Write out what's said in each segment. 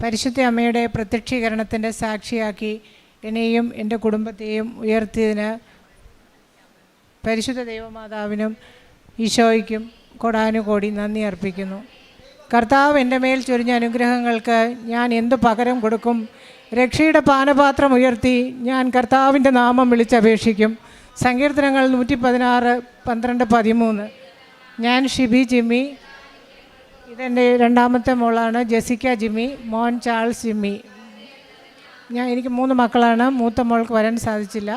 പരിശുദ്ധ അമ്മയുടെ പ്രത്യക്ഷീകരണത്തിൻ്റെ സാക്ഷിയാക്കി എന്നെയും എൻ്റെ കുടുംബത്തെയും ഉയർത്തിയതിന് പരിശുദ്ധ ദൈവമാതാവിനും ഈശോയ്ക്കും കോടാനുകോടി നന്ദി അർപ്പിക്കുന്നു. കർത്താവ് എൻ്റെ മേൽ ചൊരിഞ്ഞ അനുഗ്രഹങ്ങൾക്ക് ഞാൻ എന്തു പകരം കൊടുക്കും? രക്ഷയുടെ പാനപാത്രം ഉയർത്തി ഞാൻ കർത്താവിൻ്റെ നാമം വിളിച്ചപേക്ഷിക്കും. സങ്കീർത്തനങ്ങൾ 116, 12, 13. ഞാൻ ഷിബി ജിമ്മി. ഇതെൻ്റെ രണ്ടാമത്തെ മോളാണ് ജെസിക്ക ജിമ്മി. മോൻ ചാൾസ് ജിമ്മി. എനിക്ക് 3 മക്കളാണ്. മൂത്ത മോൾക്ക് വരാൻ സാധിച്ചില്ല.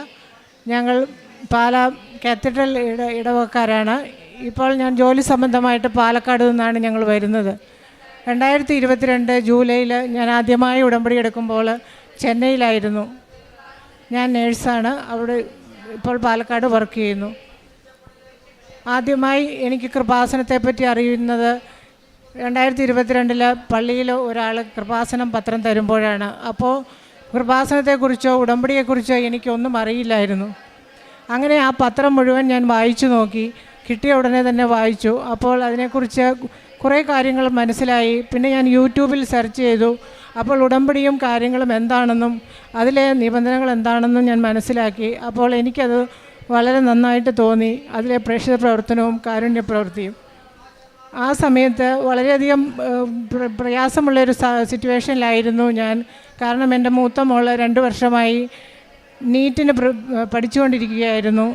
ഞങ്ങൾ പാലാ കാത്തഡ്രൽ ഇടവക്കാരാണ്. ഇപ്പോൾ ഞാൻ ജോലി സംബന്ധമായിട്ട് പാലക്കാട് നിന്നാണ് ഞങ്ങൾ വരുന്നത്. 2022 ജൂലൈയിൽ ഞാൻ ആദ്യമായി ഉടമ്പടി എടുക്കുമ്പോൾ ചെന്നൈയിലായിരുന്നു. ഞാൻ നേഴ്സാണ്. അവിടെ ഇപ്പോൾ പാലക്കാട് വർക്ക് ചെയ്യുന്നു. ആദ്യമായി എനിക്ക് കൃപാസനത്തെപ്പറ്റി അറിയുന്നത് 2022 പള്ളിയിൽ ഒരാൾ കൃപാസനം പത്രം തരുമ്പോഴാണ്. അപ്പോൾ കൃപാസനത്തെക്കുറിച്ചോ ഉടമ്പടിയെക്കുറിച്ചോ എനിക്കൊന്നും അറിയില്ലായിരുന്നു. അങ്ങനെ ആ പത്രം മുഴുവൻ ഞാൻ വായിച്ചു നോക്കി. കിട്ടിയ ഉടനെ തന്നെ വായിച്ചു. അപ്പോൾ അതിനെക്കുറിച്ച് കുറേ കാര്യങ്ങൾ മനസ്സിലായി. പിന്നെ ഞാൻ യൂട്യൂബിൽ സെർച്ച് ചെയ്തു. അപ്പോൾ ഉടമ്പടിയും കാര്യങ്ങളും എന്താണെന്നും അതിലെ നിബന്ധനകൾ എന്താണെന്നും ഞാൻ മനസ്സിലാക്കി. അപ്പോൾ എനിക്കത് വളരെ നന്നായിട്ട് തോന്നി. അതിലെ പ്രേക്ഷിത പ്രവർത്തനവും കാരുണ്യ പ്രവൃത്തിയും. ആ സമയത്ത് വളരെയധികം പ്രയാസമുള്ളൊരു സിറ്റുവേഷനിലായിരുന്നു ഞാൻ. കാരണം എൻ്റെ മൂത്ത മോള് 2 വർഷമായി നീറ്റിന് പഠിച്ചുകൊണ്ടിരിക്കുകയായിരുന്നു,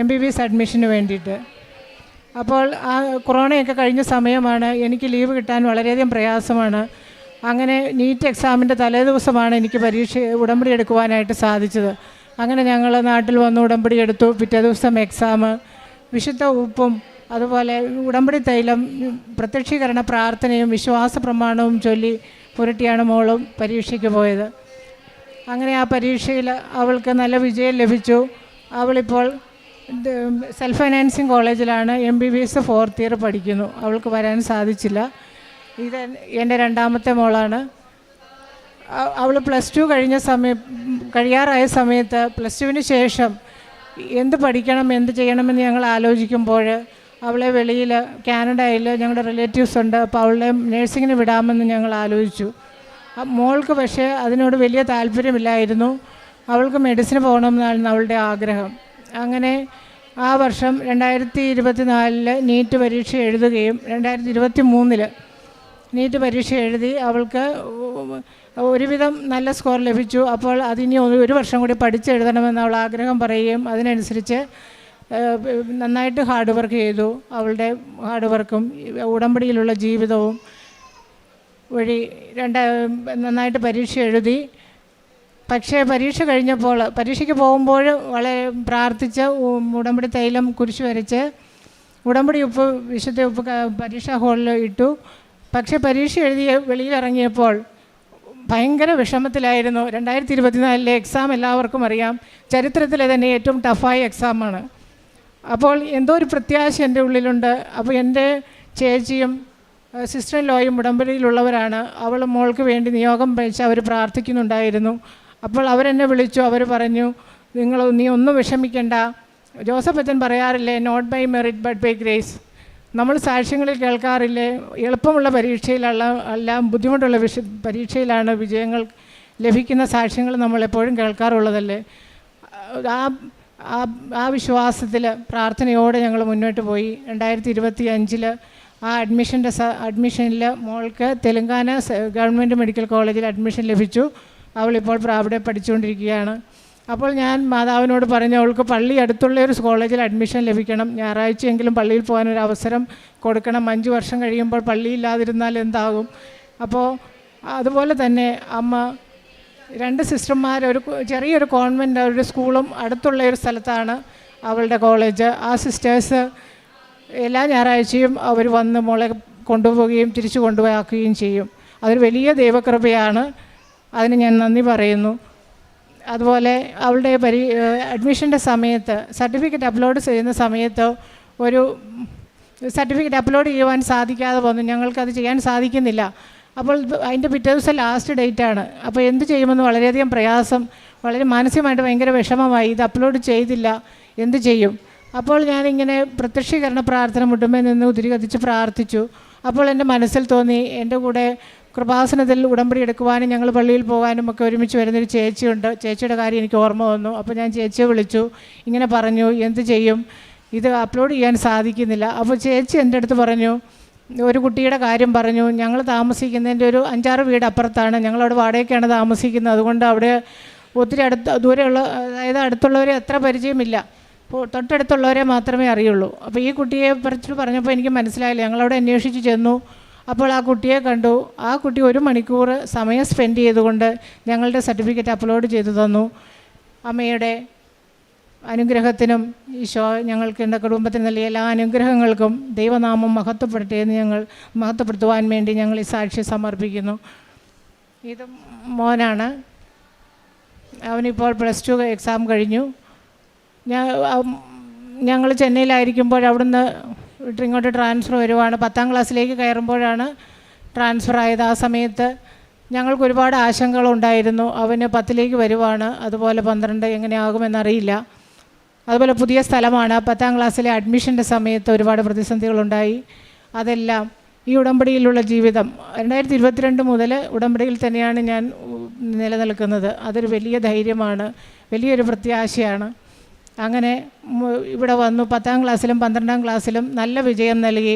MBBS അഡ്മിഷന് വേണ്ടിയിട്ട്. അപ്പോൾ ആ കൊറോണയൊക്കെ കഴിഞ്ഞ സമയമാണ്. എനിക്ക് ലീവ് കിട്ടാൻ വളരെയധികം പ്രയാസമാണ്. അങ്ങനെ നീറ്റ് എക്സാമിൻ്റെ തലേദിവസമാണ് എനിക്ക് ഉടമ്പടി എടുക്കുവാനായിട്ട് സാധിച്ചത്. അങ്ങനെ ഞങ്ങൾ നാട്ടിൽ വന്ന് ഉടമ്പടി എടുത്തു. പിറ്റേ ദിവസം എക്സാം. വിശുദ്ധ ഉപ്പും അതുപോലെ ഉടമ്പടി തൈലം, പ്രത്യക്ഷീകരണ പ്രാർത്ഥനയും വിശ്വാസ പ്രമാണവും ചൊല്ലി പുരട്ടിയാണ് മോളും പരീക്ഷയ്ക്ക് പോയത്. അങ്ങനെ ആ പരീക്ഷയിൽ അവൾക്ക് നല്ല വിജയം ലഭിച്ചു. അവളിപ്പോൾ സെൽഫ് ഫൈനാൻസിങ് കോളേജിലാണ് MBBS 4th ഇയർ പഠിക്കുന്നു. അവൾക്ക് വരാൻ സാധിച്ചില്ല. ഇത് എൻ്റെ രണ്ടാമത്തെ മോളാണ്. അവൾ +2 കഴിയാറായ സമയത്ത് +2-ന് ശേഷം എന്ത് പഠിക്കണം, എന്ത് ചെയ്യണമെന്ന് ഞങ്ങൾ ആലോചിക്കുമ്പോൾ അവളെ വെളിയിൽ കാനഡയിൽ ഞങ്ങളുടെ റിലേറ്റീവ്സ് ഉണ്ട്. അപ്പോൾ അവളെ നേഴ്സിങ്ങിന് വിടാമെന്ന് ഞങ്ങൾ ആലോചിച്ചു. മോൾക്ക് പക്ഷേ അതിനോട് വലിയ താല്പര്യമില്ലായിരുന്നു. അവൾക്ക് മെഡിസിന് പോകണമെന്നായിരുന്നു അവളുടെ ആഗ്രഹം. അങ്ങനെ ആ വർഷം 2024 നീറ്റ് പരീക്ഷ എഴുതുകയും 2023 നീറ്റ് പരീക്ഷ എഴുതി അവൾക്ക് ഒരുവിധം നല്ല സ്കോർ ലഭിച്ചു. അപ്പോൾ അതിനി 1 വർഷം കൂടി പഠിച്ചെഴുതണമെന്ന് അവൾ ആഗ്രഹം പറയുകയും അതിനനുസരിച്ച് നന്നായിട്ട് ഹാർഡ് വർക്ക് ചെയ്തു. അവളുടെ ഹാർഡ് വർക്കും ഉടമ്പടിയിലുള്ള ജീവിതവും വഴി നന്നായിട്ട് പരീക്ഷ എഴുതി. പക്ഷേ പരീക്ഷ കഴിഞ്ഞപ്പോൾ പരീക്ഷയ്ക്ക് പോകുമ്പോൾ വളരെ പ്രാർത്ഥിച്ച് ഉടമ്പടി തൈലം കുരിശ് വരച്ച് ഉടമ്പടി ഉപ്പ്, വിശുദ്ധ ഉപ്പ് പരീക്ഷാ ഹാളിൽ ഇട്ടു. പക്ഷേ പരീക്ഷ എഴുതി വെളിയിലിറങ്ങിയപ്പോൾ ഭയങ്കര വിഷമത്തിലായിരുന്നു. 2024 എക്സാം എല്ലാവർക്കും അറിയാം, ചരിത്രത്തിലെ തന്നെ ഏറ്റവും ടഫായ എക്സാമാണ്. അപ്പോൾ എന്തോ ഒരു പ്രത്യാശ എൻ്റെ ഉള്ളിലുണ്ട്. അപ്പോൾ എൻ്റെ ചേച്ചിയും സിസ്റ്റർ ഇൻ ലോയും ഉടമ്പടിയിലുള്ളവരാണ്. അവൾ മോൾക്ക് വേണ്ടി നിയോഗം വെച്ച് അവർ പ്രാർത്ഥിക്കുന്നുണ്ടായിരുന്നു. അപ്പോൾ അവരെന്നെ വിളിച്ചു. അവർ പറഞ്ഞു, നീ ഒന്നും വിഷമിക്കണ്ട. ജോസഫ് അച്ഛൻ പറയാറില്ലേ, not by merit but by grace. നമ്മൾ സാക്ഷ്യങ്ങളിൽ കേൾക്കാറില്ലേ, എളുപ്പമുള്ള എല്ലാം ബുദ്ധിമുട്ടുള്ള പരീക്ഷയിലാണ് വിജയങ്ങൾ ലഭിക്കുന്ന സാക്ഷ്യങ്ങൾ നമ്മളെപ്പോഴും കേൾക്കാറുള്ളതല്ലേ. ആ വിശ്വാസത്തിൽ പ്രാർത്ഥനയോടെ ഞങ്ങൾ മുന്നോട്ട് പോയി. 2025 ആ അഡ്മിഷനിൽ മോൾക്ക് തെലങ്കാന ഗവൺമെൻറ് മെഡിക്കൽ കോളേജിൽ അഡ്മിഷൻ ലഭിച്ചു. അവളിപ്പോൾ അവിടെ പഠിച്ചുകൊണ്ടിരിക്കുകയാണ്. അപ്പോൾ ഞാൻ മാതാവിനോട് പറഞ്ഞു, അവൾക്ക് പള്ളി അടുത്തുള്ള ഒരു കോളേജിൽ അഡ്മിഷൻ ലഭിക്കണം, ഞായറാഴ്ചയെങ്കിലും പള്ളിയിൽ പോകാനൊരു അവസരം കൊടുക്കണം. 5 വർഷം കഴിയുമ്പോൾ പള്ളിയില്ലാതിരുന്നാൽ എന്താകും? അപ്പോൾ അതുപോലെ തന്നെ അമ്മ 2 സിസ്റ്റർമാർ, ഒരു ചെറിയൊരു കോൺവെൻ്റ്, ഒരു സ്കൂളും അടുത്തുള്ള ഒരു സ്ഥലത്താണ് അവളുടെ കോളേജ്. ആ സിസ്റ്റേഴ്സ് എല്ലാ ഞായറാഴ്ചയും അവർ വന്ന് മോളെ കൊണ്ടുപോവുകയും തിരിച്ചു കൊണ്ടുപോയാക്കുകയും ചെയ്യും. അതൊരു വലിയ ദൈവകൃപയാണ്. അതിന് ഞാൻ നന്ദി പറയുന്നു. അതുപോലെ അവളുടെ അഡ്മിഷൻ്റെ സമയത്ത് സർട്ടിഫിക്കറ്റ് അപ്ലോഡ് ചെയ്യുന്ന സമയത്ത് ഒരു സർട്ടിഫിക്കറ്റ് അപ്ലോഡ് ചെയ്യുവാൻ സാധിക്കാതെ വന്നു. ഞങ്ങൾക്കത് ചെയ്യാൻ സാധിക്കുന്നില്ല. അപ്പോൾ അതിൻ്റെ പിറ്റേ ദിവസം ലാസ്റ്റ് ഡേറ്റാണ്. അപ്പോൾ എന്ത് ചെയ്യുമെന്ന് വളരെയധികം പ്രയാസം, വളരെ മാനസികമായിട്ട് ഭയങ്കര വിഷമമായി. ഇത് അപ്ലോഡ് ചെയ്തില്ല, എന്ത് ചെയ്യും? അപ്പോൾ ഞാനിങ്ങനെ പ്രത്യക്ഷീകരണ പ്രാർത്ഥന മുട്ടുമേ നിന്ന് ഉതിരി കത്തിച്ച് പ്രാർത്ഥിച്ചു. അപ്പോൾ എൻ്റെ മനസ്സിൽ തോന്നി, എൻ്റെ കൂടെ കൃപാസനത്തിൽ ഉടമ്പടി എടുക്കുവാനും ഞങ്ങൾ പള്ളിയിൽ പോകാനും ഒക്കെ ഒരുമിച്ച് വരുന്നൊരു ചേച്ചിയുണ്ട്. ചേച്ചിയുടെ കാര്യം എനിക്ക് ഓർമ്മ വന്നു. അപ്പോൾ ഞാൻ ചേച്ചിയെ വിളിച്ചു, ഇങ്ങനെ പറഞ്ഞു, എന്ത് ചെയ്യും, ഇത് അപ്ലോഡ് ചെയ്യാൻ സാധിക്കുന്നില്ല. അപ്പോൾ ചേച്ചി എൻ്റെ അടുത്ത് പറഞ്ഞു, ഒരു കുട്ടിയുടെ കാര്യം പറഞ്ഞു. ഞങ്ങൾ താമസിക്കുന്നതിൻ്റെ ഒരു 5-6 വീട് അപ്പുറത്താണ്, ഞങ്ങളവിടെ വാടകയ്ക്കാണ് താമസിക്കുന്നത്. അതുകൊണ്ട് അവിടെ ഒത്തിരി ദൂരെയുള്ള, അതായത് അടുത്തുള്ളവരെ അത്ര പരിചയമില്ല, തൊട്ടടുത്തുള്ളവരെ മാത്രമേ അറിയുള്ളൂ. അപ്പോൾ ഈ കുട്ടിയെ പറിച്ചിട്ട് പറഞ്ഞപ്പോൾ എനിക്ക് മനസ്സിലായില്ല. ഞങ്ങളവിടെ അന്വേഷിച്ച് ചെന്നു. അപ്പോൾ ആ കുട്ടിയെ കണ്ടു. ആ കുട്ടി 1 മണിക്കൂർ സമയം സ്പെൻഡ് ചെയ്തുകൊണ്ട് ഞങ്ങളുടെ സർട്ടിഫിക്കറ്റ് അപ്ലോഡ് ചെയ്തു തന്നു. അമ്മയുടെ അനുഗ്രഹത്തിനും ഈശോ ഞങ്ങൾക്ക് എൻ്റെ കുടുംബത്തിന് നൽകിയ എല്ലാ അനുഗ്രഹങ്ങൾക്കും ദൈവനാമം മഹത്വപ്പെടട്ടെ എന്ന് ഞങ്ങൾ മഹത്വപ്പെടുത്തുവാൻ വേണ്ടി ഞങ്ങൾ ഈ സാക്ഷി സമർപ്പിക്കുന്നു. ഇത് മോനാണ്. അവനിപ്പോൾ +2 എക്സാം കഴിഞ്ഞു. ഞങ്ങൾ ചെന്നൈയിലായിരിക്കുമ്പോൾ അവിടുന്ന് ഇങ്ങോട്ട് ട്രാൻസ്ഫർ വരുവാണ്. 10ാം ക്ലാസ്സിലേക്ക് കയറുമ്പോഴാണ് ട്രാൻസ്ഫർ ആയത്. ആ സമയത്ത് ഞങ്ങൾക്ക് ഒരുപാട് ആശങ്കകളുണ്ടായിരുന്നു. അവന് 10ലേക്ക് വരുവാണ്, അതുപോലെ 12 എങ്ങനെയാകുമെന്നറിയില്ല. അതുപോലെ പുതിയ സ്ഥലമാണ്. 10ാം ക്ലാസ്സിലെ അഡ്മിഷൻ്റെ സമയത്ത് ഒരുപാട് പ്രതിസന്ധികളുണ്ടായി. അതെല്ലാം ഈ ഉടമ്പടിയിലുള്ള ജീവിതം 2022 മുതൽ ഉടമ്പടിയിൽ തന്നെയാണ് ഞാൻ നിലനിൽക്കുന്നത്. അതൊരു വലിയ ധൈര്യമാണ്, വലിയൊരു പ്രത്യാശയാണ്. അങ്ങനെ ഇവിടെ വന്നു. 10ാം ക്ലാസ്സിലും 12ാം ക്ലാസ്സിലും നല്ല വിജയം നൽകി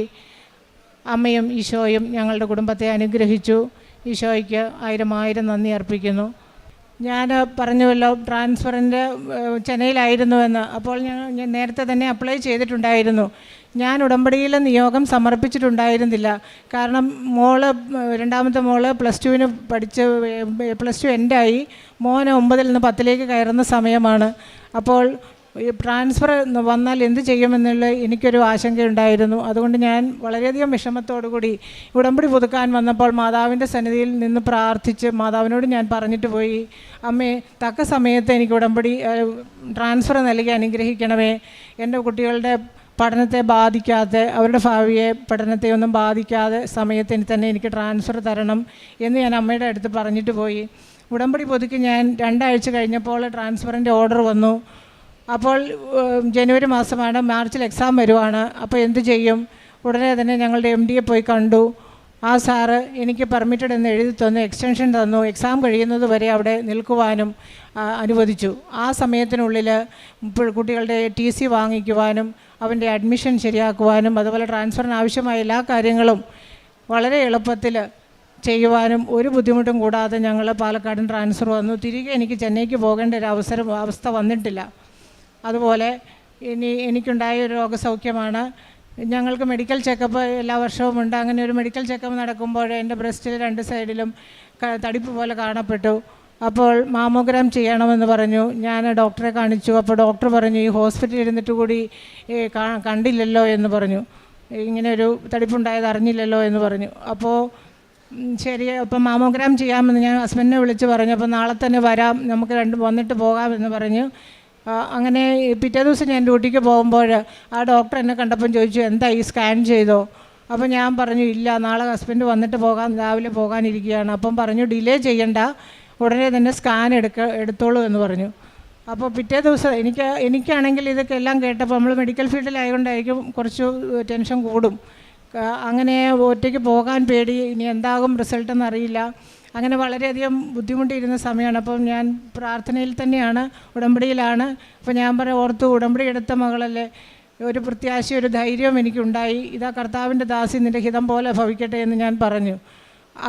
അമ്മയും ഈശോയും ഞങ്ങളുടെ കുടുംബത്തെ അനുഗ്രഹിച്ചു. ഈശോയ്ക്ക് 1000 നന്ദി അർപ്പിക്കുന്നു. ഞാൻ പറഞ്ഞുവല്ലോ ട്രാൻസ്ഫറിൻ്റെ ചെന്നൈയിലായിരുന്നുവെന്ന്. അപ്പോൾ ഞാൻ നേരത്തെ തന്നെ അപ്ലൈ ചെയ്തിട്ടുണ്ടായിരുന്നു. ഞാൻ ഉടമ്പടിയിൽ നിയോഗം സമർപ്പിച്ചിട്ടുണ്ടായിരുന്നില്ല. കാരണം രണ്ടാമത്തെ മോള് +2 പഠിച്ച് +2 എൻഡായി. മോന് 9ൽ നിന്ന് 10ലേക്ക് കയറുന്ന സമയമാണ്. അപ്പോൾ ട്രാൻസ്ഫർ വന്നാൽ എന്ത് ചെയ്യുമെന്നുള്ള എനിക്കൊരു ആശങ്കയുണ്ടായിരുന്നു. അതുകൊണ്ട് ഞാൻ വളരെയധികം വിഷമത്തോടുകൂടി ഉടമ്പടി പുതുക്കാൻ വന്നപ്പോൾ മാതാവിൻ്റെ സന്നിധിയിൽ നിന്ന് പ്രാർത്ഥിച്ച് മാതാവിനോട് ഞാൻ പറഞ്ഞിട്ട് പോയി, അമ്മേ, തക്ക സമയത്ത് എനിക്ക് ഉടമ്പടി ട്രാൻസ്ഫർ നൽകി അനുഗ്രഹിക്കണമേ. എൻ്റെ കുട്ടികളുടെ പഠനത്തെ ബാധിക്കാതെ, അവരുടെ ഭാവിയെ പഠനത്തെ ഒന്നും ബാധിക്കാതെ സമയത്തിന് തന്നെ എനിക്ക് ട്രാൻസ്ഫർ തരണം എന്ന് ഞാൻ അമ്മയുടെ അടുത്ത് പറഞ്ഞിട്ട് പോയി. ഉടമ്പടി പുതുക്കി ഞാൻ 2 ആഴ്ച കഴിഞ്ഞപ്പോൾ ട്രാൻസ്ഫറിൻ്റെ ഓർഡർ വന്നു. അപ്പോൾ ജനുവരി മാസമാണ്, മാർച്ചിൽ എക്സാം വരുവാണ്. അപ്പോൾ എന്ത് ചെയ്യും? ഉടനെ തന്നെ ഞങ്ങളുടെ MD പോയി കണ്ടു. ആ സാറ് എനിക്ക് പെർമിറ്റഡ് എന്ന് എഴുതി തന്നു, എക്സ്റ്റൻഷൻ തന്നു. എക്സാം കഴിയുന്നത് വരെ അവിടെ നിൽക്കുവാനും അനുവദിച്ചു. ആ സമയത്തിനുള്ളിൽ കുട്ടികളുടെ TC വാങ്ങിക്കുവാനും അവൻ്റെ അഡ്മിഷൻ ശരിയാക്കുവാനും അതുപോലെ ട്രാൻസ്ഫറിന് ആവശ്യമായ എല്ലാ കാര്യങ്ങളും വളരെ എളുപ്പത്തിൽ ചെയ്യുവാനും ഒരു ബുദ്ധിമുട്ടും കൂടാതെ ഞങ്ങൾ പാലക്കാടിന് ട്രാൻസ്ഫർ വന്നു. തിരികെ എനിക്ക് ചെന്നൈക്ക് പോകേണ്ട ഒരു അവസ്ഥ വന്നിട്ടില്ല. അതുപോലെ എനിക്കുണ്ടായ ഒരു രോഗസൗഖ്യമാണ്. ഞങ്ങൾക്ക് മെഡിക്കൽ ചെക്കപ്പ് എല്ലാ വർഷവും ഉണ്ട്. അങ്ങനെ ഒരു മെഡിക്കൽ ചെക്കപ്പ് നടക്കുമ്പോൾ എൻ്റെ ബ്രസ്റ്റിൽ 2 സൈഡിലും തടിപ്പ് പോലെ കാണപ്പെട്ടു. അപ്പോൾ മാമോഗ്രാം ചെയ്യണമെന്ന് പറഞ്ഞു. ഞാൻ ഡോക്ടറെ കാണിച്ചു. അപ്പോൾ ഡോക്ടർ പറഞ്ഞു, ഈ ഹോസ്പിറ്റലിൽ ഇരുന്നിട്ട് കൂടി കണ്ടില്ലല്ലോ എന്ന് പറഞ്ഞു, ഇങ്ങനെ ഒരു തടിപ്പുണ്ടായത് അറിഞ്ഞില്ലല്ലോ എന്ന് പറഞ്ഞു. അപ്പോൾ ശരി, അപ്പം മാമോഗ്രാം ചെയ്യാമെന്ന് ഞാൻ ഹസ്ബൻഡിനെ വിളിച്ച് പറഞ്ഞു. അപ്പോൾ നാളെ തന്നെ വരാം, നമുക്ക് വന്നിട്ട് പോകാമെന്ന് പറഞ്ഞു. അങ്ങനെ പിറ്റേ ദിവസം ഞാൻ ഡ്യൂട്ടിക്ക് പോകുമ്പോൾ ആ ഡോക്ടർ എന്നെ കണ്ടപ്പം ചോദിച്ചു, എന്താ ഈ സ്കാൻ ചെയ്തോ? അപ്പോൾ ഞാൻ പറഞ്ഞു, ഇല്ല, നാളെ ഹസ്ബൻഡ് വന്നിട്ട് രാവിലെ പോകാനിരിക്കുകയാണ്. അപ്പം പറഞ്ഞു, ഡിലേ ചെയ്യണ്ട, ഉടനെ തന്നെ സ്കാൻ എടുത്തോളൂ എന്ന് പറഞ്ഞു. അപ്പോൾ പിറ്റേ ദിവസം എനിക്കാണെങ്കിൽ ഇതൊക്കെ എല്ലാം കേട്ടപ്പോൾ, നമ്മൾ മെഡിക്കൽ ഫീൽഡിലായതുകൊണ്ടായിരിക്കും കുറച്ച് ടെൻഷൻ കൂടും. അങ്ങനെ ഒറ്റയ്ക്ക് പോകാൻ പേടി, ഇനി എന്താകും റിസൾട്ടെന്ന് അറിയില്ല. അങ്ങനെ വളരെയധികം ബുദ്ധിമുട്ടിയിരുന്ന സമയമാണ്. അപ്പം ഞാൻ പ്രാർത്ഥനയിൽ തന്നെയാണ്, ഉടമ്പടിയിലാണ്. അപ്പോൾ ഞാൻ ഓർത്തു, ഉടമ്പടി എടുത്ത മകളല്ലേ, ഒരു പ്രത്യാശ, ഒരു ധൈര്യം എനിക്കുണ്ടായി. ഇതാ കർത്താവിൻ്റെ ദാസി, നിൻ്റെ ഹിതം പോലെ ഭവിക്കട്ടെ എന്ന് ഞാൻ പറഞ്ഞു.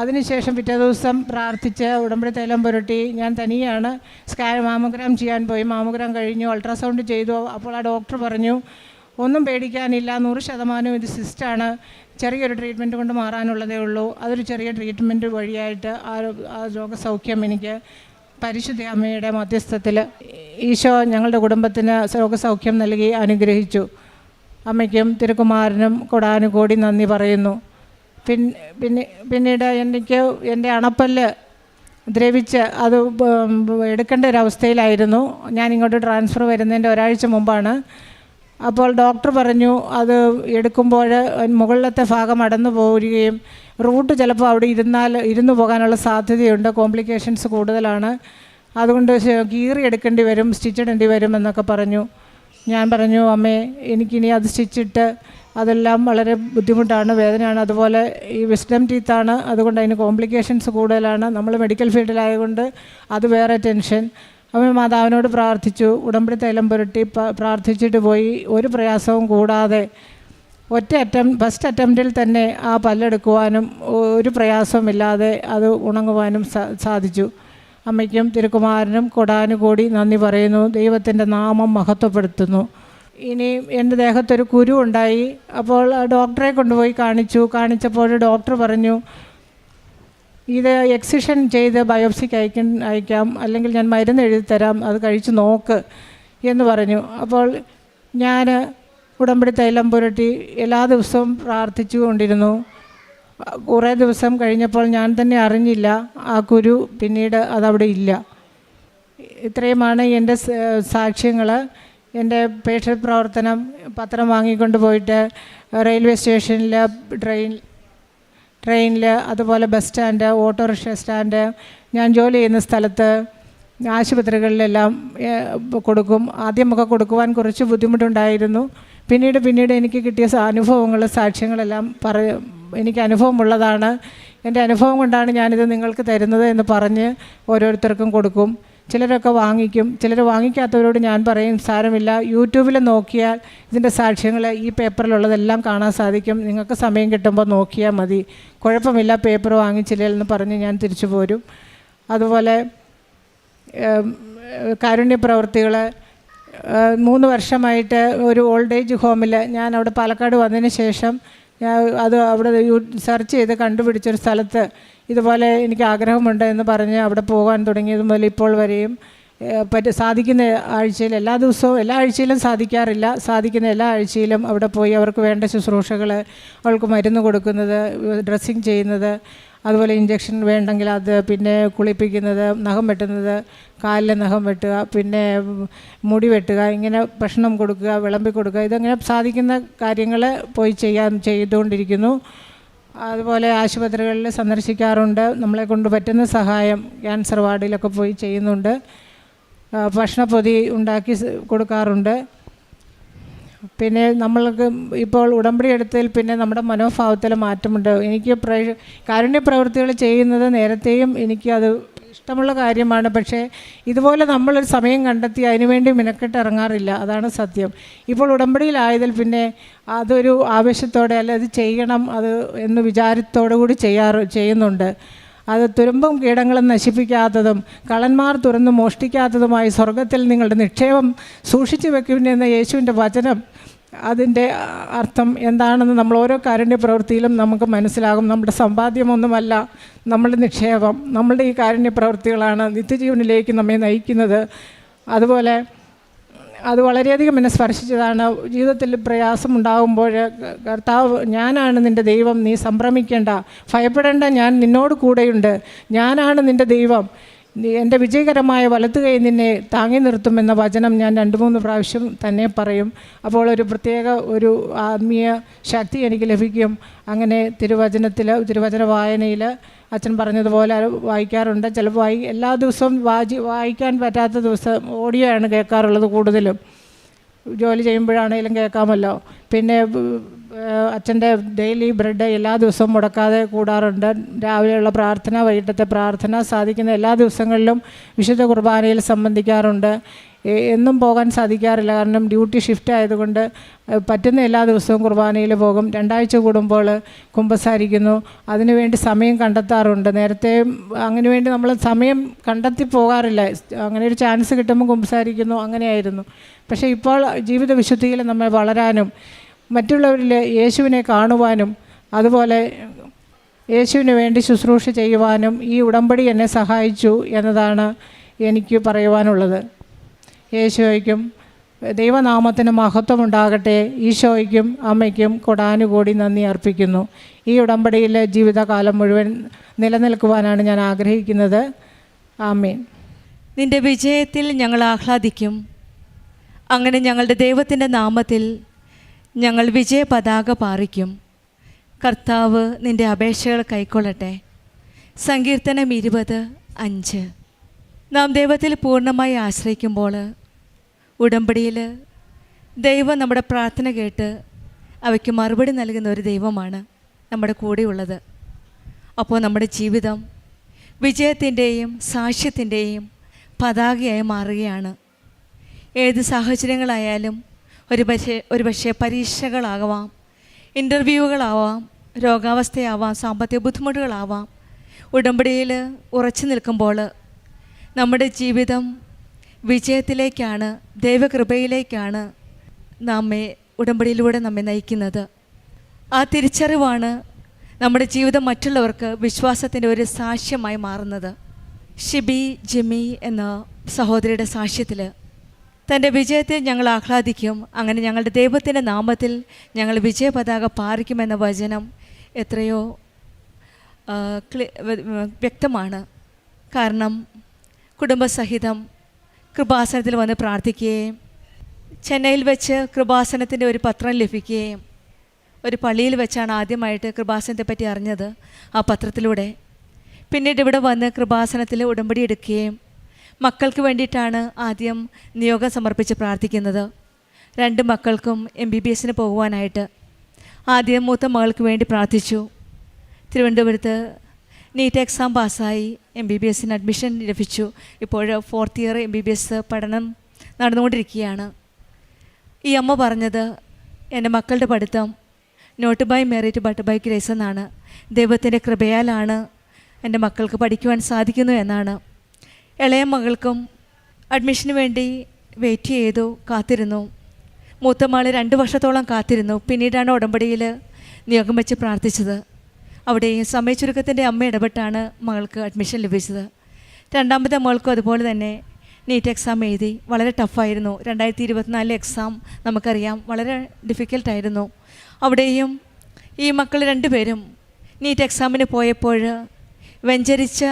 അതിനുശേഷം പിറ്റേ ദിവസം പ്രാർത്ഥിച്ച് ഉടമ്പടി തൈലം പുരട്ടി ഞാൻ തനിയാണ് മാമോഗ്രാം ചെയ്യാൻ പോയി. മാമോഗ്രാം കഴിഞ്ഞു, അൾട്രാസൗണ്ട് ചെയ്തു. അപ്പോൾ ആ ഡോക്ടർ പറഞ്ഞു, ഒന്നും പേടിക്കാനില്ല, 100% ഇത് സിസ്റ്റാണ്, ചെറിയൊരു ട്രീറ്റ്മെൻറ്റ് കൊണ്ട് മാറാനുള്ളതേ ഉള്ളൂ. അതൊരു ചെറിയ ട്രീറ്റ്മെൻറ്റ് വഴിയായിട്ട് ആ രോഗസൗഖ്യം എനിക്ക് പരിശുദ്ധ അമ്മയുടെ മധ്യസ്ഥത്തിൽ ഈശോ ഞങ്ങളുടെ കുടുംബത്തിന് രോഗസൗഖ്യം നൽകി അനുഗ്രഹിച്ചു. അമ്മയ്ക്കും തിരുക്കുമാരനും കൊടാനുകോടി നന്ദി പറയുന്നു. പിന്നീട് എനിക്ക് എൻ്റെ അണപ്പല്ല് ദ്രവിച്ച് അത് എടുക്കേണ്ട ഒരവസ്ഥയിലായിരുന്നു. ഞാനിങ്ങോട്ട് ട്രാൻസ്ഫർ വരുന്നതിൻ്റെ ഒരാഴ്ച മുമ്പാണ്. അപ്പോൾ ഡോക്ടർ പറഞ്ഞു, അത് എടുക്കുമ്പോൾ മുകളിലത്തെ ഭാഗം അടന്നു പോവുകയും റൂട്ട് ചിലപ്പോൾ അവിടെ ഇരുന്ന് പോകാനുള്ള സാധ്യതയുണ്ട്, കോംപ്ലിക്കേഷൻസ് കൂടുതലാണ്, അതുകൊണ്ട് കീറി എടുക്കേണ്ടി വരും, സ്റ്റിച്ച് ഇടേണ്ടി വരും എന്നൊക്കെ പറഞ്ഞു. ഞാൻ പറഞ്ഞു, അമ്മേ എനിക്കിനി അത് സ്റ്റിച്ചിട്ട് അതെല്ലാം വളരെ ബുദ്ധിമുട്ടാണ്, വേദനയാണ്. അതുപോലെ ഈ വിസ്ഡം ടീത്താണ്, അതുകൊണ്ട് അതിന് കോംപ്ലിക്കേഷൻസ് കൂടുതലാണ്. നമ്മൾ മെഡിക്കൽ ഫീൽഡിലായതുകൊണ്ട് അത് വേറെ ടെൻഷൻ. അമ്മ മാതാവിനോട് പ്രാർത്ഥിച്ചു, ഉടമ്പടി തൈലം പുരട്ടി പ്രാർത്ഥിച്ചിട്ട് പോയി. ഒരു പ്രയാസവും കൂടാതെ ഫസ്റ്റ് അറ്റംപ്റ്റിൽ തന്നെ ആ പല്ലെടുക്കുവാനും ഒരു പ്രയാസവുമില്ലാതെ അത് ഉണങ്ങുവാനും സാധിച്ചു. അമ്മയ്ക്കും തിരുക്കുമാരനും കൊടാനുകൂടി നന്ദി പറയുന്നു. ദൈവത്തിൻ്റെ നാമം മഹത്വപ്പെടുത്തുന്നു. ഇനി എൻ്റെ ദേഹത്തൊരു കുരു ഉണ്ടായി. അപ്പോൾ ഡോക്ടറെ കൊണ്ടുപോയി കാണിച്ചപ്പോൾ ഡോക്ടർ പറഞ്ഞു, ഇത് എക്സിഷൻ ചെയ്ത് ബയോപ്സിക്ക് അയക്കാം, അല്ലെങ്കിൽ ഞാൻ മരുന്ന് എഴുതി തരാം, അത് കഴിച്ച് നോക്ക് എന്ന് പറഞ്ഞു. അപ്പോൾ ഞാൻ ഉടമ്പടി തൈലം പുരട്ടി എല്ലാ ദിവസവും പ്രാർത്ഥിച്ചു കൊണ്ടിരുന്നു. കുറേ ദിവസം കഴിഞ്ഞപ്പോൾ ഞാൻ തന്നെ അറിഞ്ഞില്ല ആ കുരു പിന്നീട് അതവിടെ ഇല്ല. ഇത്രയുമാണ് എൻ്റെ സാക്ഷ്യങ്ങൾ. എൻ്റെ പേഷ്യൻ്റ് പ്രവർത്തനം, പത്രം വാങ്ങിക്കൊണ്ട് പോയിട്ട് റെയിൽവേ സ്റ്റേഷനിൽ, ട്രെയിനിൽ, അതുപോലെ ബസ് സ്റ്റാൻഡ്, ഓട്ടോറിക്ഷ സ്റ്റാൻഡ്, ഞാൻ ജോലി ചെയ്യുന്ന സ്ഥലത്ത്, ആശുപത്രികളിലെല്ലാം കൊടുക്കും. ആദ്യമൊക്കെ കൊടുക്കുവാൻ കുറച്ച് ബുദ്ധിമുട്ടുണ്ടായിരുന്നു. പിന്നീട് എനിക്ക് കിട്ടിയ അനുഭവങ്ങൾ, സാക്ഷ്യങ്ങളെല്ലാം എനിക്ക് അനുഭവമുള്ളതാണ്. എൻ്റെ അനുഭവം കൊണ്ടാണ് ഞാനിത് നിങ്ങൾക്ക് തരുന്നത് എന്ന് പറഞ്ഞ് ഓരോരുത്തർക്കും കൊടുക്കും. ചിലരൊക്കെ വാങ്ങിക്കും. ചിലർ വാങ്ങിക്കാത്തവരോട് ഞാൻ പറയും, സാരമില്ല, യൂട്യൂബിൽ നോക്കിയാൽ ഇതിൻ്റെ സാക്ഷ്യങ്ങൾ ഈ പേപ്പറിലുള്ളതെല്ലാം കാണാൻ സാധിക്കും, നിങ്ങൾക്ക് സമയം കിട്ടുമ്പോൾ നോക്കിയാൽ മതി, കുഴപ്പമില്ല, പേപ്പർ വാങ്ങിച്ചില്ലെന്ന് പറഞ്ഞ് ഞാൻ തിരിച്ചു പോരും. അതുപോലെ കാരുണ്യ പ്രവൃത്തികൾ 3 വർഷമായിട്ട് ഒരു ഓൾഡ് ഏജ് ഹോമിൽ, ഞാൻ അവിടെ പാലക്കാട് വന്നതിന് ശേഷം അവിടെ സെർച്ച് ചെയ്ത് കണ്ടുപിടിച്ചൊരു സ്ഥലത്ത് ഇതുപോലെ എനിക്ക് ആഗ്രഹമുണ്ട് എന്ന് പറഞ്ഞ് അവിടെ പോകാൻ തുടങ്ങിയത് മുതൽ ഇപ്പോൾ വരെയും സാധിക്കുന്ന ആഴ്ചയിൽ എല്ലാ ആഴ്ചയിലും സാധിക്കാറില്ല, സാധിക്കുന്ന എല്ലാ ആഴ്ചയിലും അവിടെ പോയി അവർക്ക് വേണ്ട ശുശ്രൂഷകൾ, അവൾക്ക് മരുന്ന് കൊടുക്കുന്നത്, ഡ്രസ്സിങ് ചെയ്യുന്നത്, അതുപോലെ ഇഞ്ചക്ഷൻ വേണ്ടെങ്കിൽ അത്, പിന്നെ കുളിപ്പിക്കുന്നത്, നഖം വെട്ടുന്നത്, കാലിലെ നഖം വെട്ടുക, പിന്നെ മുടി വെട്ടുക, ഇങ്ങനെ ഭക്ഷണം കൊടുക്കുക, വിളമ്പി കൊടുക്കുക, ഇതങ്ങനെ സാധിക്കുന്ന കാര്യങ്ങൾ പോയി ചെയ്തുകൊണ്ടിരിക്കുന്നു. അതുപോലെ ആശുപത്രികളിൽ സന്ദർശിക്കാറുണ്ട്. നമ്മളെ കൊണ്ട് പറ്റുന്ന സഹായം ക്യാൻസർ വാർഡിലൊക്കെ പോയി ചെയ്യുന്നുണ്ട്. ഭക്ഷണപ്പൊതി ഉണ്ടാക്കി കൊടുക്കാറുണ്ട്. പിന്നെ നമ്മൾക്ക് ഇപ്പോൾ ഉടമ്പടി എടുത്തതിൽ പിന്നെ നമ്മുടെ മനോഭാവത്തിൽ മാറ്റമുണ്ട്. എനിക്ക് കാരുണ്യ പ്രവൃത്തികൾ ചെയ്യുന്നത് നേരത്തെയും എനിക്കത് ഇഷ്ടമുള്ള കാര്യമാണ്. പക്ഷേ ഇതുപോലെ നമ്മളൊരു സമയം കണ്ടെത്തി അതിനുവേണ്ടി മിനക്കെട്ട് ഇറങ്ങാറില്ല, അതാണ് സത്യം. ഇപ്പോൾ ഉടമ്പടിയിലായതിൽ പിന്നെ അതൊരു ആവേശത്തോടെ, അല്ല അത് ചെയ്യണം അത് എന്ന് വിചാരത്തോടു കൂടി ചെയ്യുന്നുണ്ട്. അത് തുരുമ്പും കീടങ്ങളും നശിപ്പിക്കാത്തതും കള്ളന്മാർ തുറന്ന് മോഷ്ടിക്കാത്തതുമായി സ്വർഗത്തിൽ നിങ്ങളുടെ നിക്ഷേപം സൂക്ഷിച്ചു വെക്കുമെന്ന യേശുവിൻ്റെ വചനം, അതിൻ്റെ അർത്ഥം എന്താണെന്ന് നമ്മൾ ഓരോ കാരുണ്യ പ്രവൃത്തിയിലും നമുക്ക് മനസ്സിലാകും. നമ്മുടെ സമ്പാദ്യമൊന്നുമല്ല നമ്മളുടെ നിക്ഷേപം, നമ്മളുടെ ഈ കാരുണ്യ പ്രവൃത്തികളാണ് നിത്യജീവനിലേക്ക് നമ്മെ നയിക്കുന്നത്. അതുപോലെ അത് വളരെയധികം എന്നെ സ്പർശിച്ചതാണ്. ജീവിതത്തിൽ പ്രയാസമുണ്ടാകുമ്പോൾ കർത്താവ്, ഞാനാണ് നിൻ്റെ ദൈവം, നീ സംഭ്രമിക്കേണ്ട, ഭയപ്പെടേണ്ട, ഞാൻ നിന്നോട് കൂടെയുണ്ട്, ഞാനാണ് നിൻ്റെ ദൈവം, എൻ്റെ വിജയകരമായ വലത്ത് കൈ നിന്നെ താങ്ങി നിർത്തുമെന്ന വചനം ഞാൻ 2-3 പ്രാവശ്യം തന്നെ പറയും. അപ്പോൾ ഒരു പ്രത്യേക ഒരു ആത്മീയ ശക്തി എനിക്ക് ലഭിക്കും. അങ്ങനെ തിരുവചന വായനയിൽ അച്ഛൻ പറഞ്ഞതുപോലെ വായിക്കാറുണ്ട്. ചിലപ്പോൾ എല്ലാ ദിവസവും വായിക്കാൻ പറ്റാത്ത ദിവസം ഓഡിയോ ആണ് കേൾക്കാറുള്ളത് കൂടുതലും. ജോലി ചെയ്യുമ്പോഴാണെങ്കിലും കേൾക്കാമല്ലോ. പിന്നെ അച്ഛൻ്റെ ഡെയിലി ബ്രെഡ് എല്ലാ ദിവസവും മുടക്കാതെ കൂടാറുണ്ട്. രാവിലെയുള്ള പ്രാർത്ഥന, വൈകിട്ടത്തെ പ്രാർത്ഥന, സാധിക്കുന്ന എല്ലാ ദിവസങ്ങളിലും വിശുദ്ധ കുർബാനയിൽ സംബന്ധിക്കാറുണ്ട്. എന്നും പോകാൻ സാധിക്കാറില്ല, കാരണം ഡ്യൂട്ടി ഷിഫ്റ്റ് ആയതുകൊണ്ട് പറ്റുന്ന എല്ലാ ദിവസവും കുർബാനയിൽ പോകും. 2 ആഴ്ച കൂടുമ്പോൾ കുമ്പസാരിക്കുന്നു. അതിനുവേണ്ടി സമയം കണ്ടെത്താറുണ്ട്. നേരത്തെ അങ്ങനെ വേണ്ടി നമ്മൾ സമയം കണ്ടെത്തി പോകാറില്ല, അങ്ങനെ ഒരു ചാൻസ് കിട്ടുമ്പോൾ കുമ്പസാരിക്കുന്നു, അങ്ങനെയായിരുന്നു. പക്ഷേ ഇപ്പോൾ ജീവിത വിശുദ്ധിയിൽ നമ്മൾ വളരാനും മറ്റുള്ളവരിൽ യേശുവിനെ കാണുവാനും അതുപോലെ യേശുവിന് വേണ്ടി ശുശ്രൂഷ ചെയ്യുവാനും ഈ ഉടമ്പടി എന്നെ സഹായിച്ചു എന്നതാണ് എനിക്ക് പറയുവാനുള്ളത്. യേശോയ്ക്കും ദൈവനാമത്തിന് മഹത്വമുണ്ടാകട്ടെ. ഈശോയ്ക്കും അമ്മയ്ക്കും കൊടാനുകൂടി നന്ദി അർപ്പിക്കുന്നു. ഈ ഉടമ്പടിയിൽ ജീവിതകാലം മുഴുവൻ നിലനിൽക്കുവാനാണ് ഞാൻ ആഗ്രഹിക്കുന്നത്. ആമേൻ. നിൻ്റെ വിജയത്തിൽ ഞങ്ങൾ ആഹ്ലാദിക്കും. അങ്ങനെ ഞങ്ങളുടെ ദൈവത്തിൻ്റെ നാമത്തിൽ ഞങ്ങൾ വിജയ പതാക പാറിക്കും. കർത്താവ് നിൻ്റെ അപേക്ഷകൾ കൈക്കൊള്ളട്ടെ. സങ്കീർത്തനം 20:5. നാം ദൈവത്തിൽ പൂർണ്ണമായി ആശ്രയിക്കുമ്പോൾ ഉടമ്പടിയിൽ ദൈവം നമ്മുടെ പ്രാർത്ഥന കേട്ട് അവയ്ക്ക് മറുപടി നൽകുന്ന ഒരു ദൈവമാണ് നമ്മുടെ കൂടെയുള്ളത്. അപ്പോൾ നമ്മുടെ ജീവിതം വിജയത്തിൻ്റെയും സാക്ഷ്യത്തിൻ്റെയും പതാകയായി മാറുകയാണ്. ഏത് സാഹചര്യങ്ങളായാലും ഒരു പക്ഷേ പരീക്ഷകളാവാം, ഇൻ്റർവ്യൂകളാവാം, രോഗാവസ്ഥയാവാം, സാമ്പത്തിക ബുദ്ധിമുട്ടുകളാവാം. ഉടമ്പടിയിൽ ഉറച്ചു നിൽക്കുമ്പോൾ നമ്മുടെ ജീവിതം വിജയത്തിലേക്കാണ്, ദൈവകൃപയിലേക്കാണ് ഉടമ്പടിയിലൂടെ നമ്മെ നയിക്കുന്നത്. ആ തിരിച്ചറിവാണ് നമ്മുടെ ജീവിതം മറ്റുള്ളവർക്ക് വിശ്വാസത്തിൻ്റെ ഒരു സാക്ഷ്യമായി മാറുന്നത്. ഷിബി ജിമ്മി എന്ന സഹോദരിയുടെ സാക്ഷ്യത്തിൽ തൻ്റെ വിജയത്തിൽ ഞങ്ങൾ ആഹ്ലാദിക്കും, അങ്ങനെ ഞങ്ങളുടെ ദൈവത്തിൻ്റെ നാമത്തിൽ ഞങ്ങൾ വിജയ പതാക പാറിക്കുമെന്ന വചനം എത്രയോ വ്യക്തമാണ്. കാരണം കുടുംബസഹിതം കൃപാസനത്തിൽ വന്ന് പ്രാർത്ഥിക്കുകയും ചെന്നൈയിൽ വെച്ച് കൃപാസനത്തിൻ്റെ ഒരു പത്രം ലഭിക്കുകയും ഒരു പള്ളിയിൽ വെച്ചാണ് ആദ്യമായിട്ട് കൃപാസനത്തെ പറ്റി അറിഞ്ഞത്, ആ പത്രത്തിലൂടെ. പിന്നീട് ഇവിടെ വന്ന് കൃപാസനത്തിൽ ഉടമ്പടി എടുക്കുകയും മക്കൾക്ക് വേണ്ടിയിട്ടാണ് ആദ്യം നിയോഗം സമർപ്പിച്ച് പ്രാർത്ഥിക്കുന്നത്. 2 മക്കൾക്കും MBBS പോകുവാനായിട്ട് ആദ്യം മൂത്ത മകൾക്ക് വേണ്ടി പ്രാർത്ഥിച്ചു. തിരുവനന്തപുരത്ത് നീറ്റ് എക്സാം പാസ്സായി MBBS അഡ്മിഷൻ ലഭിച്ചു. ഇപ്പോൾ 4th ഇയർ MBBS പഠനം നടന്നുകൊണ്ടിരിക്കുകയാണ്. ഈ അമ്മ പറഞ്ഞത്, എൻ്റെ മക്കളുടെ പഠിത്തം not by merit but by grace എന്നാണ്. ദൈവത്തിൻ്റെ കൃപയാലാണ് എൻ്റെ മക്കൾക്ക് പഠിക്കുവാൻ സാധിക്കുന്നു എന്നാണ്. ഇളയ മകൾക്കും അഡ്മിഷന് വേണ്ടി വെയിറ്റ് ചെയ്തു, കാത്തിരുന്നു. മൂത്ത മകൾ 2 വർഷത്തോളം കാത്തിരുന്നു. പിന്നീടാണ് ഉടമ്പടിയിൽ നിയോഗം വെച്ച് പ്രാർത്ഥിച്ചത്. അവിടെയും സമയ ചുരുക്കത്തിൻ്റെ അമ്മ ഇടപെട്ടാണ് മകൾക്ക് അഡ്മിഷൻ ലഭിച്ചത്. 2ാമത്തെ മകൾക്കും അതുപോലെ തന്നെ നീറ്റ് എക്സാം എഴുതി. വളരെ ടഫായിരുന്നു. 2024 എക്സാം നമുക്കറിയാം, വളരെ ഡിഫിക്കൽട്ടായിരുന്നു. അവിടെയും ഈ മക്കൾ 2 പേരും നീറ്റ് എക്സാമിന് പോയപ്പോൾ വെഞ്ചരിച്ച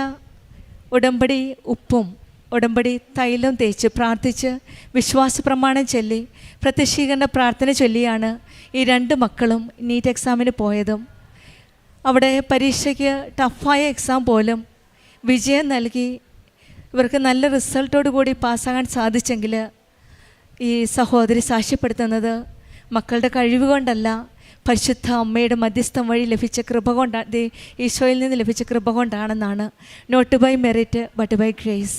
ഉടമ്പടി ഉപ്പും ഉടമ്പടി തൈലം തേച്ച് പ്രാർത്ഥിച്ച് വിശ്വാസ പ്രമാണം ചൊല്ലി പ്രത്യക്ഷീകരണ പ്രാർത്ഥന ചൊല്ലിയാണ് ഈ 2 മക്കളും നീറ്റ് എക്സാമിന് പോയതും. അവിടെ പരീക്ഷയ്ക്ക് ടഫായ എക്സാം പോലും വിജയം നൽകി ഇവർക്ക് നല്ല റിസൾട്ടോടു കൂടി പാസ്സാകാൻ സാധിച്ചെങ്കിൽ ഈ സഹോദരി സാക്ഷ്യപ്പെടുത്തുന്നത് മക്കളുടെ കഴിവ് കൊണ്ടല്ല, പരിശുദ്ധ അമ്മയുടെ മധ്യസ്ഥം വഴി ലഭിച്ച കൃപ കൊണ്ടാണ്, ഈശോയിൽ നിന്ന് ലഭിച്ച കൃപ കൊണ്ടാണെന്നാണ്. Not by merit but by grace.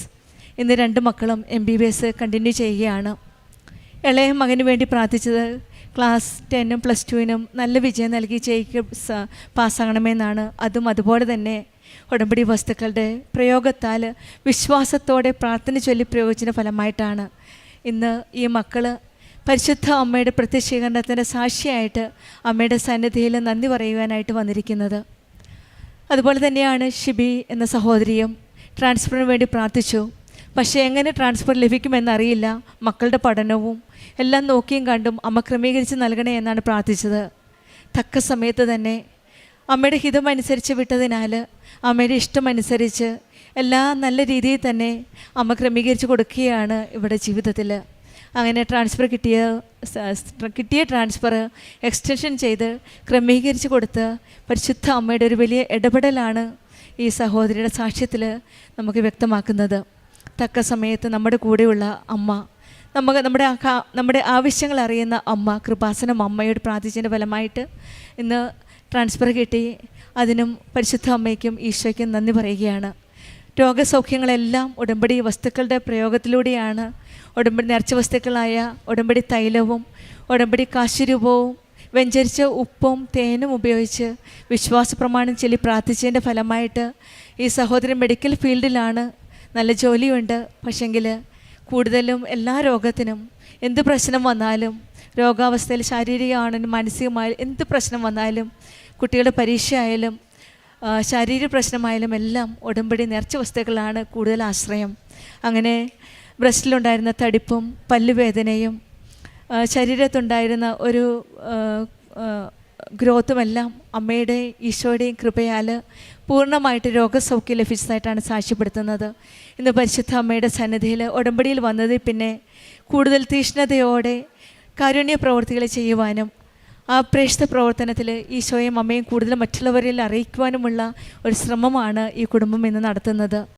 ഇന്ന് 2 മക്കളും MBBS കണ്ടിന്യൂ ചെയ്യുകയാണ്. ഇളയ മകന് വേണ്ടി പ്രാർത്ഥിച്ചത് ക്ലാസ് 10-നും +2-നും നല്ല വിജയം നൽകി പാസ്സാകണമെന്നാണ്. അതും അതുപോലെ തന്നെ ഉടമ്പടി വസ്തുക്കളുടെ പ്രയോഗത്താൽ വിശ്വാസത്തോടെ പ്രാർത്ഥന ചൊല്ലി പ്രയോഗിച്ചതിൻ്റെ ഫലമായിട്ടാണ് ഇന്ന് ഈ മക്കൾ പരിശുദ്ധ അമ്മയുടെ പ്രത്യക്ഷീകരണത്തിൻ്റെ സാക്ഷിയായിട്ട് അമ്മയുടെ സന്നിധിയിൽ നന്ദി പറയുവാനായിട്ട് വന്നിരിക്കുന്നത്. അതുപോലെ തന്നെയാണ് ഷിബി എന്ന സഹോദരിയും ട്രാൻസ്ഫറിന് വേണ്ടി പ്രാർത്ഥിച്ചു. പക്ഷേ എങ്ങനെ ട്രാൻസ്ഫർ ലഭിക്കുമെന്നറിയില്ല. മക്കളുടെ പഠനവും എല്ലാം നോക്കിയും കണ്ടും അമ്മ ക്രമീകരിച്ച് നൽകണേ എന്നാണ് പ്രാർത്ഥിച്ചത്. തക്ക സമയത്ത് തന്നെ അമ്മയുടെ ഹിതമനുസരിച്ച് വിട്ടതിനാൽ അമ്മയുടെ ഇഷ്ടമനുസരിച്ച് എല്ലാം നല്ല രീതിയിൽ തന്നെ അമ്മ ക്രമീകരിച്ച് കൊടുക്കുകയാണ് ഇവിടെ ജീവിതത്തിൽ. അങ്ങനെ ട്രാൻസ്ഫർ കിട്ടിയ ട്രാൻസ്ഫർ എക്സ്റ്റൻഷൻ ചെയ്ത് ക്രമീകരിച്ച് കൊടുത്ത് പരിശുദ്ധ അമ്മയുടെ ഒരു വലിയ ഇടപെടലാണ് ഈ സഹോദരിയുടെ സാക്ഷ്യത്തിൽ നമുക്ക് വ്യക്തമാക്കുന്നത്. തക്ക സമയത്ത് നമ്മുടെ കൂടെയുള്ള അമ്മ, നമ്മുടെ ആവശ്യങ്ങൾ അറിയുന്ന അമ്മ, കൃപാസനം അമ്മയോട് പ്രാർത്ഥിച്ചതിൻ്റെ ഫലമായിട്ട് ഇന്ന് ട്രാൻസ്ഫർ കിട്ടി. അതിനും പരിശുദ്ധ അമ്മയ്ക്കും ഈശോയ്ക്കും നന്ദി പറയുകയാണ്. രോഗസൗഖ്യങ്ങളെല്ലാം ഉടമ്പടി വസ്തുക്കളുടെ പ്രയോഗത്തിലൂടെയാണ്. ഉടമ്പടി നേർച്ച വസ്തുക്കളായ ഉടമ്പടി തൈലവും ഉടമ്പടി കാശുരൂപവും വെഞ്ചരിച്ച ഉപ്പും തേനും ഉപയോഗിച്ച് വിശ്വാസ പ്രമാണം ചൊല്ലി പ്രാർത്ഥിച്ചതിൻ്റെ ഫലമായിട്ട് ഈ സഹോദരൻ മെഡിക്കൽ ഫീൽഡിലാണ്, നല്ല ജോലിയുണ്ട്. പക്ഷെങ്കിൽ കൂടുതലും എല്ലാ രോഗത്തിനും എന്ത് പ്രശ്നം വന്നാലും, രോഗാവസ്ഥയിൽ ശാരീരികമാണെങ്കിലും മാനസികമായാലും എന്ത് പ്രശ്നം വന്നാലും, കുട്ടികളുടെ പരീക്ഷ ആയാലും ശാരീരിക പ്രശ്നമായാലും എല്ലാം ഉടമ്പടി നേർച്ച വസ്തുക്കളാണ് കൂടുതൽ ആശ്രയം. അങ്ങനെ ബ്രസ്റ്റിലുണ്ടായിരുന്ന തടിപ്പും പല്ലുവേദനയും ശരീരത്തുണ്ടായിരുന്ന ഒരു ഗ്രോത്തുമെല്ലാം അമ്മയുടെ ഈശോയുടെയും കൃപയാൽ പൂർണ്ണമായിട്ട് രോഗസൗഖ്യം ലഭിച്ചതായിട്ടാണ് സാക്ഷ്യപ്പെടുത്തുന്നത്. ഇന്ന് പരിശുദ്ധ അമ്മയുടെ സന്നിധിയിൽ ഉടമ്പടിയിൽ വന്നതിൽ പിന്നെ കൂടുതൽ തീഷ്ണതയോടെ കാരുണ്യ പ്രവർത്തികൾ ചെയ്യുവാനും ആ പ്രേക്ഷിത പ്രവർത്തനത്തിൽ ഈശോയും അമ്മയും കൂടുതൽ മറ്റുള്ളവരിൽ അറിയിക്കുവാനുമുള്ള ഒരു ശ്രമമാണ് ഈ കുടുംബം ഇന്ന് നടത്തുന്നത്.